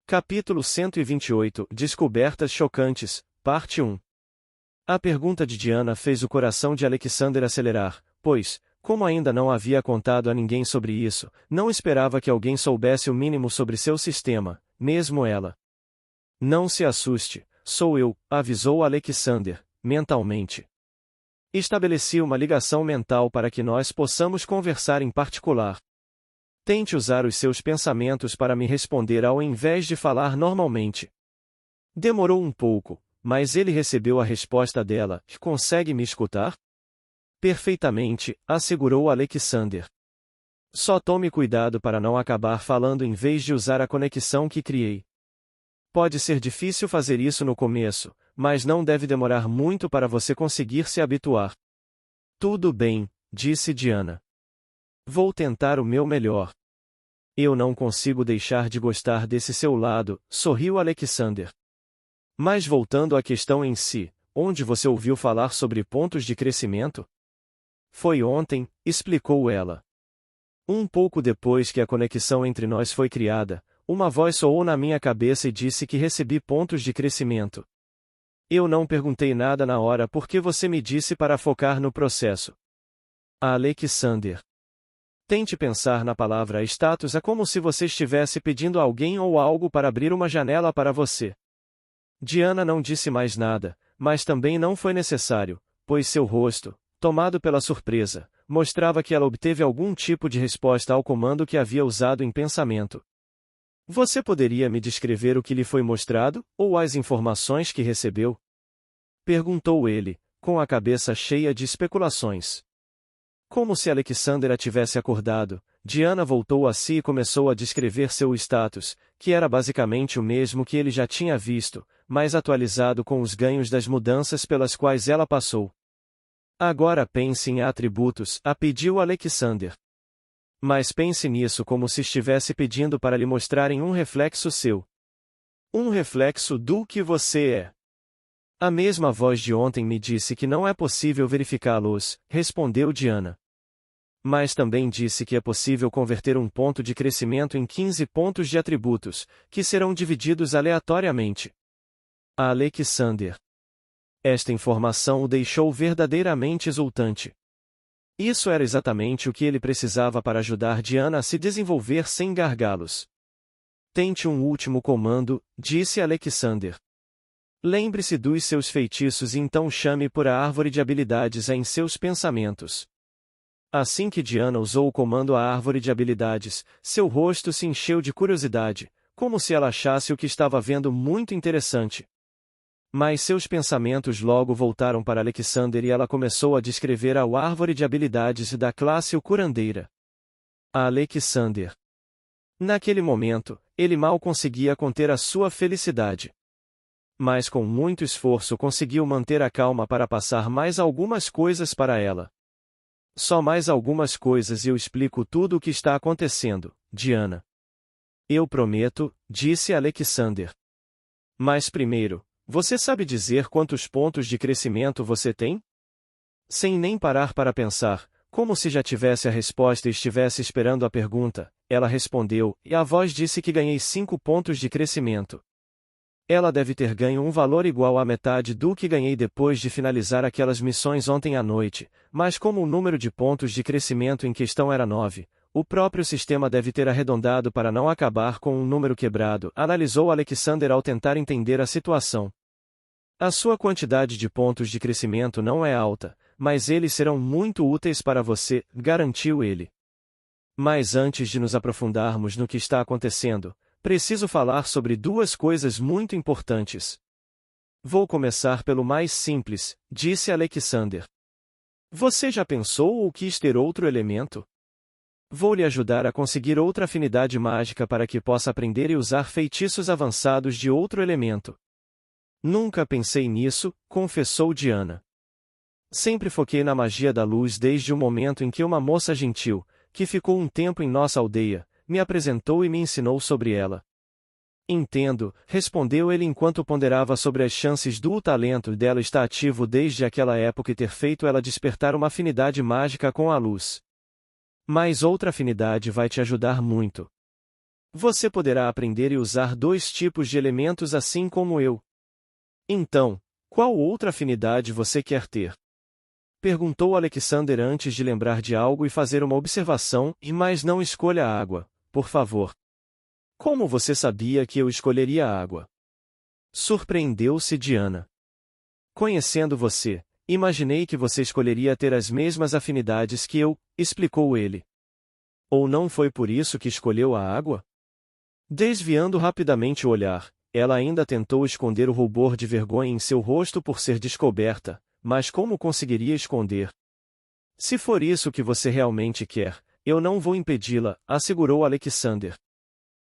Capítulo 128 Descobertas chocantes, Parte 1. A pergunta de Diana fez o coração de Alexander acelerar, pois, como ainda não havia contado a ninguém sobre isso, não esperava que alguém soubesse o mínimo sobre seu sistema, mesmo ela. Não se assuste, sou eu, avisou Alexander, mentalmente. Estabeleci uma ligação mental para que nós possamos conversar em particular. Tente usar os seus pensamentos para me responder ao invés de falar normalmente. Demorou um pouco, mas ele recebeu a resposta dela. Consegue me escutar? Perfeitamente, assegurou Alexander. Só tome cuidado para não acabar falando em vez de usar a conexão que criei. Pode ser difícil fazer isso no começo, mas não deve demorar muito para você conseguir se habituar. Tudo bem, disse Diana. Vou tentar o meu melhor. Eu não consigo deixar de gostar desse seu lado, sorriu Alexander. Mas voltando à questão em si, onde você ouviu falar sobre pontos de crescimento? Foi ontem, explicou ela. Um pouco depois que a conexão entre nós foi criada, uma voz soou na minha cabeça e disse que recebi pontos de crescimento. Eu não perguntei nada na hora porque você me disse para focar no processo. Alexander. Tente pensar na palavra status como se você estivesse pedindo a alguém ou algo para abrir uma janela para você. Diana não disse mais nada, mas também não foi necessário, pois seu rosto, tomado pela surpresa, mostrava que ela obteve algum tipo de resposta ao comando que havia usado em pensamento. Você poderia me descrever o que lhe foi mostrado, ou as informações que recebeu? Perguntou ele, com a cabeça cheia de especulações. Como se Alexander tivesse acordado, Diana voltou a si e começou a descrever seu status, que era basicamente o mesmo que ele já tinha visto, mas atualizado com os ganhos das mudanças pelas quais ela passou. Agora pense em atributos, pediu Alexander. Mas pense nisso como se estivesse pedindo para lhe mostrarem um reflexo seu. Um reflexo do que você é. A mesma voz de ontem me disse que não é possível verificá-los, respondeu Diana. Mas também disse que é possível converter um ponto de crescimento em 15 pontos de atributos, que serão divididos aleatoriamente. Alexander. Esta informação o deixou verdadeiramente exultante. Isso era exatamente o que ele precisava para ajudar Diana a se desenvolver sem gargalos. Tente um último comando, disse Alexander. Lembre-se dos seus feitiços e então chame por a árvore de habilidades em seus pensamentos. Assim que Diana usou o comando a árvore de habilidades, seu rosto se encheu de curiosidade, como se ela achasse o que estava vendo muito interessante. Mas seus pensamentos logo voltaram para Alexander e ela começou a descrever a árvore de habilidades da classe o curandeira. Alexander. Naquele momento, ele mal conseguia conter a sua felicidade. Mas com muito esforço conseguiu manter a calma para passar mais algumas coisas para ela. Só mais algumas coisas e eu explico tudo o que está acontecendo, Diana. Eu prometo, disse Alexander. Mas primeiro, você sabe dizer quantos pontos de crescimento você tem? Sem nem parar para pensar, como se já tivesse a resposta e estivesse esperando a pergunta, ela respondeu, e a voz disse que ganhei 5 pontos de crescimento. Ela deve ter ganho um valor igual à metade do que ganhei depois de finalizar aquelas missões ontem à noite, mas como o número de pontos de crescimento em questão era 9, o próprio sistema deve ter arredondado para não acabar com um número quebrado, analisou Alexander ao tentar entender a situação. A sua quantidade de pontos de crescimento não é alta, mas eles serão muito úteis para você, garantiu ele. Mas antes de nos aprofundarmos no que está acontecendo, preciso falar sobre duas coisas muito importantes. Vou começar pelo mais simples, disse Alexander. Você já pensou ou quis ter outro elemento? Vou lhe ajudar a conseguir outra afinidade mágica para que possa aprender e usar feitiços avançados de outro elemento. Nunca pensei nisso, confessou Diana. Sempre foquei na magia da luz desde o momento em que uma moça gentil, que ficou um tempo em nossa aldeia, me apresentou e me ensinou sobre ela. Entendo, respondeu ele enquanto ponderava sobre as chances do talento dela estar ativo desde aquela época e ter feito ela despertar uma afinidade mágica com a luz. Mas outra afinidade vai te ajudar muito. Você poderá aprender e usar dois tipos de elementos assim como eu. Então, qual outra afinidade você quer ter? Perguntou Alexander antes de lembrar de algo e fazer uma observação, mas não escolha a água, por favor. Como você sabia que eu escolheria a água? Surpreendeu-se Diana. Conhecendo você, imaginei que você escolheria ter as mesmas afinidades que eu, explicou ele. Ou não foi por isso que escolheu a água? Desviando rapidamente o olhar, ela ainda tentou esconder o rubor de vergonha em seu rosto por ser descoberta, mas como conseguiria esconder? Se for isso que você realmente quer, eu não vou impedi-la, assegurou Alexander.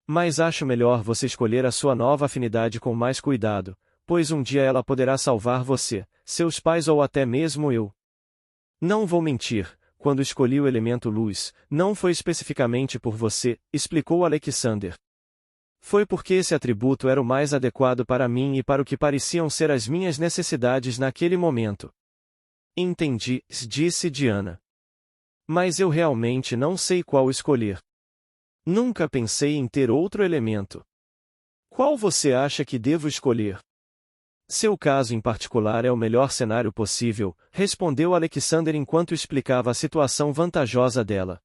Mas acho melhor você escolher a sua nova afinidade com mais cuidado, pois um dia ela poderá salvar você, seus pais ou até mesmo eu. Não vou mentir, quando escolhi o elemento luz, não foi especificamente por você, explicou Alexander. Foi porque esse atributo era o mais adequado para mim e para o que pareciam ser as minhas necessidades naquele momento. Entendi, disse Diana. Mas eu realmente não sei qual escolher. Nunca pensei em ter outro elemento. Qual você acha que devo escolher? Seu caso em particular é o melhor cenário possível, respondeu Alexander enquanto explicava a situação vantajosa dela.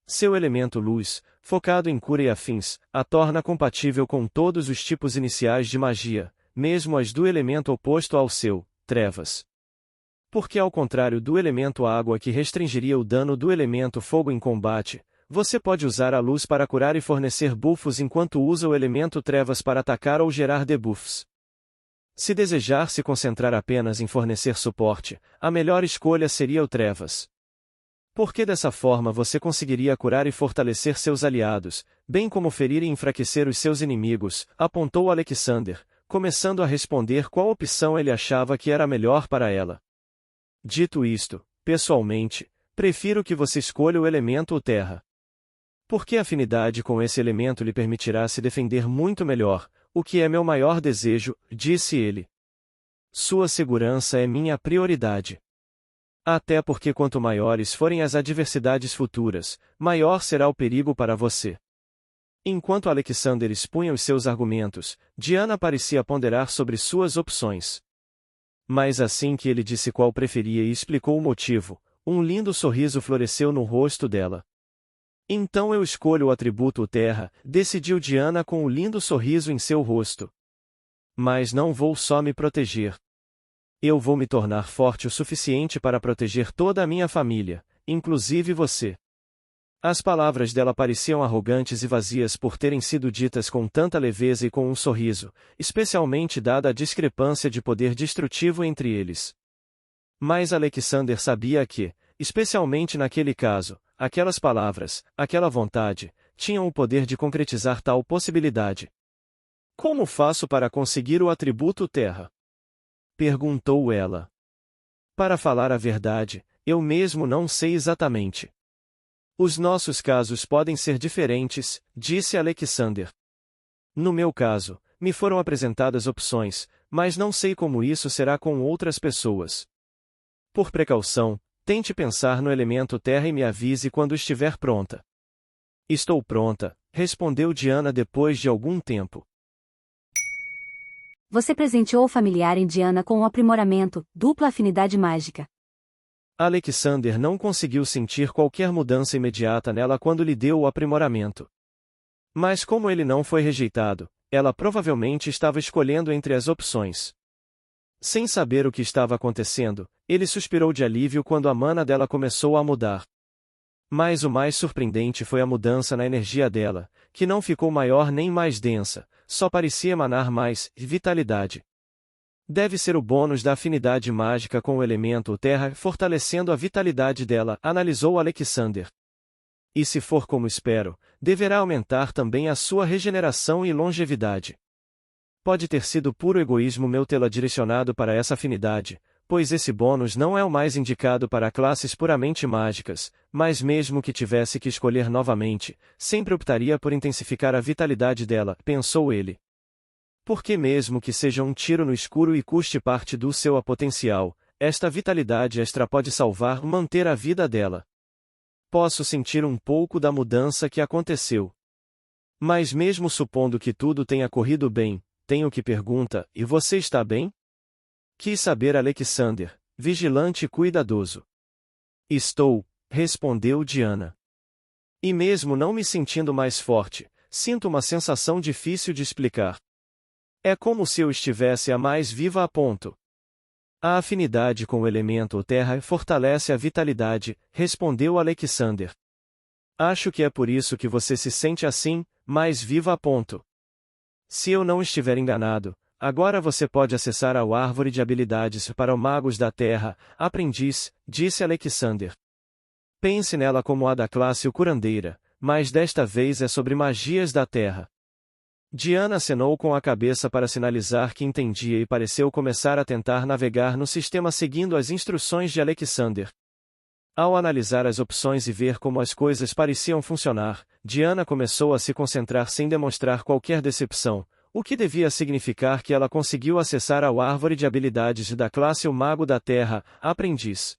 Seu elemento luz, focado em cura e afins, a torna compatível com todos os tipos iniciais de magia, mesmo as do elemento oposto ao seu, trevas. Porque ao contrário do elemento água que restringiria o dano do elemento fogo em combate, você pode usar a luz para curar e fornecer buffos enquanto usa o elemento trevas para atacar ou gerar debuffs. Se desejar se concentrar apenas em fornecer suporte, a melhor escolha seria o trevas. Porque dessa forma você conseguiria curar e fortalecer seus aliados, bem como ferir e enfraquecer os seus inimigos, apontou Alexander, começando a responder qual opção ele achava que era melhor para ela. Dito isto, pessoalmente, prefiro que você escolha o elemento terra. Porque a afinidade com esse elemento lhe permitirá se defender muito melhor, o que é meu maior desejo, disse ele. Sua segurança é minha prioridade. Até porque quanto maiores forem as adversidades futuras, maior será o perigo para você. Enquanto Alexander expunha os seus argumentos, Diana parecia ponderar sobre suas opções. Mas assim que ele disse qual preferia e explicou o motivo, um lindo sorriso floresceu no rosto dela. Então eu escolho o atributo terra, decidiu Diana com um lindo sorriso em seu rosto. Mas não vou só me proteger. Eu vou me tornar forte o suficiente para proteger toda a minha família, inclusive você. As palavras dela pareciam arrogantes e vazias por terem sido ditas com tanta leveza e com um sorriso, especialmente dada a discrepância de poder destrutivo entre eles. Mas Alexander sabia que, especialmente naquele caso, aquelas palavras, aquela vontade, tinham o poder de concretizar tal possibilidade. Como faço para conseguir o atributo terra? Perguntou ela. Para falar a verdade, eu mesmo não sei exatamente. Os nossos casos podem ser diferentes, disse Alexander. No meu caso, me foram apresentadas opções, mas não sei como isso será com outras pessoas. Por precaução, tente pensar no elemento terra e me avise quando estiver pronta. Estou pronta, respondeu Diana depois de algum tempo. Você presenteou o familiar em Diana com o aprimoramento, dupla afinidade mágica. Alexander não conseguiu sentir qualquer mudança imediata nela quando lhe deu o aprimoramento. Mas como ele não foi rejeitado, ela provavelmente estava escolhendo entre as opções. Sem saber o que estava acontecendo, ele suspirou de alívio quando a mana dela começou a mudar. Mas o mais surpreendente foi a mudança na energia dela, que não ficou maior nem mais densa, só parecia emanar mais vitalidade. Deve ser o bônus da afinidade mágica com o elemento terra fortalecendo a vitalidade dela, analisou Alexander. E se for como espero, deverá aumentar também a sua regeneração e longevidade. Pode ter sido puro egoísmo meu tê-la direcionado para essa afinidade, pois esse bônus não é o mais indicado para classes puramente mágicas, mas mesmo que tivesse que escolher novamente, sempre optaria por intensificar a vitalidade dela, pensou ele. Porque mesmo que seja um tiro no escuro e custe parte do seu potencial, esta vitalidade extra pode salvar ou manter a vida dela. Posso sentir um pouco da mudança que aconteceu. Mas mesmo supondo que tudo tenha corrido bem, tenho que pergunta, e você está bem? Quis saber Alexander, vigilante e cuidadoso. Estou, respondeu Diana. E mesmo não me sentindo mais forte, sinto uma sensação difícil de explicar. É como se eu estivesse a mais viva a ponto. A afinidade com o elemento terra fortalece a vitalidade, respondeu Alexander. Acho que é por isso que você se sente assim, mais viva a ponto. Se eu não estiver enganado, agora você pode acessar a árvore de habilidades para os magos da terra, aprendiz, disse Alexander. Pense nela como a da classe o curandeira, mas desta vez é sobre magias da terra. Diana acenou com a cabeça para sinalizar que entendia e pareceu começar a tentar navegar no sistema seguindo as instruções de Alexander. Ao analisar as opções e ver como as coisas pareciam funcionar, Diana começou a se concentrar sem demonstrar qualquer decepção, o que devia significar que ela conseguiu acessar a árvore de habilidades da classe o Mago da Terra, aprendiz.